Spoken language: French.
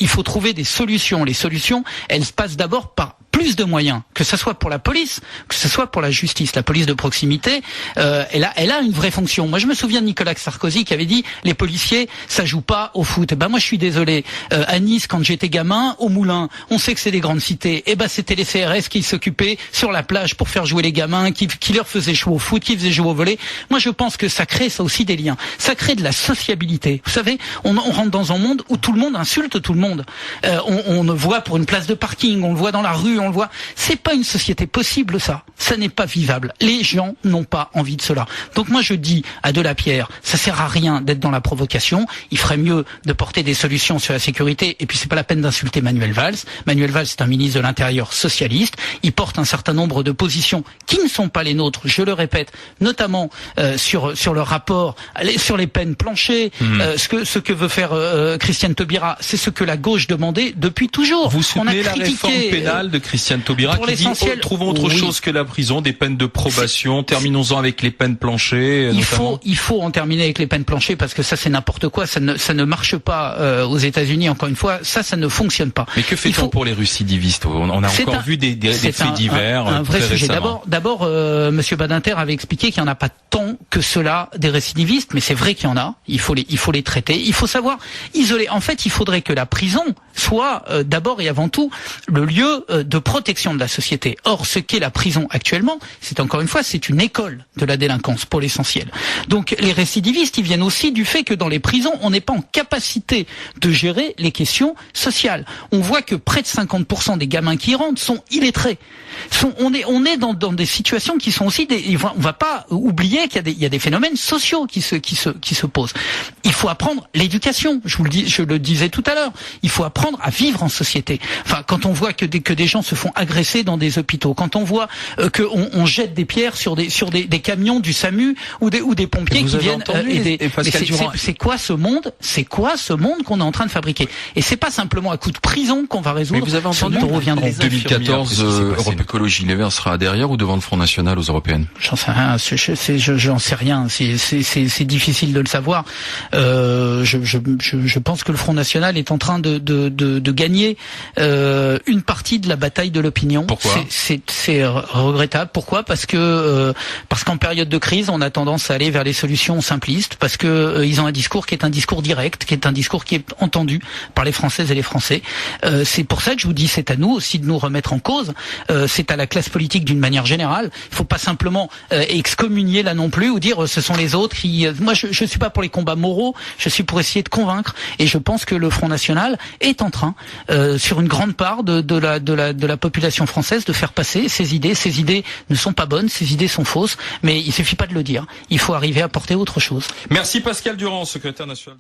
il faut trouver des solutions. Les solutions, elles se passent d'abord par plus de moyens, que ce soit pour la police, que ce soit pour la justice. La police de proximité, elle a une vraie fonction. Moi, je me souviens de Nicolas Sarkozy qui avait dit les policiers, ça joue pas au foot. Ben moi, je suis désolé. À Nice, quand j'étais gamin, au Moulin, on sait que c'est des grandes cités. Et ben c'était les CRS qui s'occupaient sur la plage pour faire jouer les gamins, qui leur faisaient jouer au foot, qui faisaient jouer au volley. Moi, je pense que ça crée ça aussi des liens. Ça crée de la sociabilité. Vous savez, on rentre dans un monde où tout le monde insulte tout le monde. On le voit pour une place de parking, on le voit dans la rue, on le voit. C'est pas une société possible, ça. Ça n'est pas vivable. Les gens n'ont pas envie de cela. Donc moi je dis à Delapierre, ça sert à rien d'être dans la provocation. Il ferait mieux de porter des solutions sur la sécurité. Et puis c'est pas la peine d'insulter Manuel Valls. Manuel Valls c'est un ministre de l'Intérieur socialiste. Il porte un certain nombre de positions qui ne sont pas les nôtres. Je le répète, notamment sur le rapport, sur les peines planchées. Ce que veut faire Christiane Taubira, c'est ce que la gauche demandait depuis toujours. Vous soutenez la réforme pénale de Christiane Taubira qui dit trouvons autre chose que la prison, des peines de probation, terminons-en avec les peines planchées. Il faut en terminer avec les peines planchées parce que ça c'est n'importe quoi, ça ne marche pas aux États-Unis. Encore une fois, ça ne fonctionne pas. Mais que fait-on pour les récidivistes? On a encore vu des faits divers. Un vrai sujet. D'abord, Monsieur Badinter avait expliqué qu'il n'y en a pas tant que cela des récidivistes, mais c'est vrai qu'il y en a. Il faut les traiter. Il faut savoir isoler. En fait, il faudrait que la prison soit d'abord et avant tout le lieu de protection de la société. Or, ce qu'est la prison actuellement, c'est encore une fois, c'est une école de la délinquance pour l'essentiel. Donc, les récidivistes, ils viennent aussi du fait que dans les prisons, on n'est pas en capacité de gérer les questions sociales. On voit que près de 50% des gamins qui y rentrent sont illettrés. On est dans des situations qui sont aussi on va pas oublier qu'il y a des phénomènes sociaux qui se posent. Il faut apprendre l'éducation. Je le disais tout à l'heure. Il faut apprendre à vivre en société. Enfin, quand on voit que des gens se font agresser dans des hôpitaux, quand on voit qu'on jette des pierres sur des camions du SAMU ou des pompiers qui viennent aider. C'est quoi ce monde? C'est quoi ce monde qu'on est en train de fabriquer? Et c'est pas simplement à coup de prison qu'on va résoudre. Mais vous avez entendu en 2014, Europe Écologie Les Verts sera derrière ou devant le Front National aux européennes? J'en sais rien. J'en sais rien. C'est difficile de le savoir. Je pense que le Front National est en train de gagner une partie de la bataille de l'opinion. Pourquoi? C'est regrettable. Pourquoi? Parce qu'en période de crise, on a tendance à aller vers les solutions simplistes, parce que ils ont un discours qui est un discours direct, qui est un discours qui est entendu par les Françaises et les Français. C'est pour ça que je vous dis, c'est à nous aussi de nous remettre en cause. C'est à la classe politique d'une manière générale. Il faut pas simplement excommunier là non plus ou dire ce sont les autres qui. Moi, je suis pas pour les combats moraux. Je suis pour essayer de convaincre. Et je pense que le Front National est en train, sur une grande part de la population française, de faire passer ces idées. Ces idées ne sont pas bonnes, ces idées sont fausses, mais il suffit pas de le dire. Il faut arriver à porter autre chose. Merci Pascal Durand, secrétaire national.